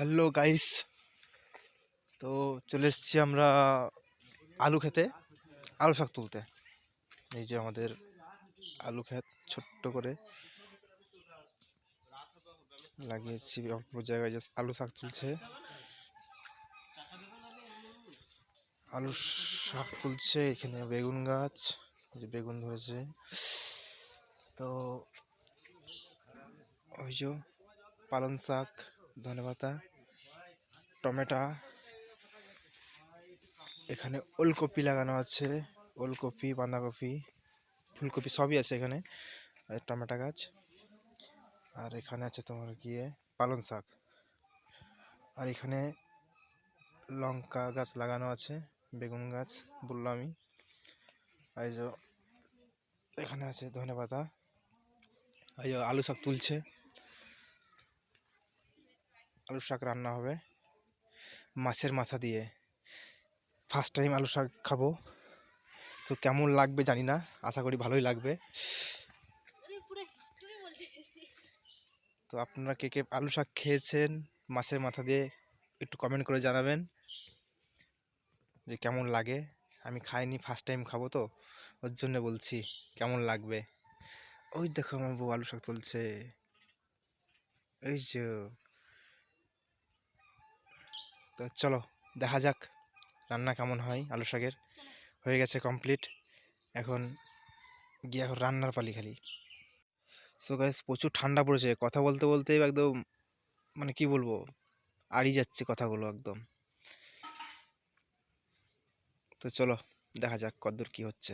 Hello guys, তো চলে এসেছি আমরা আলু খেতে, আলু শাক তুলতে। এই যে আমাদের আলু ক্ষেত ছোট্ট করে লাগিয়েছি, অল্প জায়গায় জাস্ট আলু শাক তুলছে। আলু শাক তুলছে, এখানে বেগুন গাছ, যে বেগুন ধরেছে। তো ওই যে পালং শাক, ধনেপাতা, টমেটো, এখানে ওলকপি লাগানো আছে, ওলকপি, বাঁধাকপি, ফুলকপি সবই আছে এখানে। টমেটো গাছ, আর এখানে আছে তোমার গিয়ে পালং শাক, আর এখানে লঙ্কা গাছ লাগানো আছে, বেগুন গাছ বললাম আমি। এই যে এখানে আছে ধনেপাতা, এই যে আলু শাক তুলছে, আলু শাক রান্না হবে মাছের মাথা দিয়ে। ফার্স্ট টাইম আলু শাক খাবো, তো কেমন লাগবে জানি না, আশা করি ভালোই লাগবে। তো আপনারা কে কে আলু শাক খেয়েছেন মাছের মাথা দিয়ে একটু কমেন্ট করে জানাবেন যে কেমন লাগে। আমি খাইনি, ফার্স্ট টাইম খাবো, তো ওর জন্য বলছি কেমন লাগবে। ওই দেখো আমার বউ আলু শাক তুলছে, এই যে। তো চলো দেখা যাক রান্না কেমন হয় আলু শাকের। হয়ে গেছে কমপ্লিট, এখন গিয়ে এখন রান্নার পালি খালি। সো গাইস, প্রচুর ঠান্ডা পড়েছে, কথা বলতে বলতেই একদম মানে কি বলবো, আড়িয়ে যাচ্ছে কথাগুলো একদম। তো চলো দেখা যাক কতদূর কি হচ্ছে।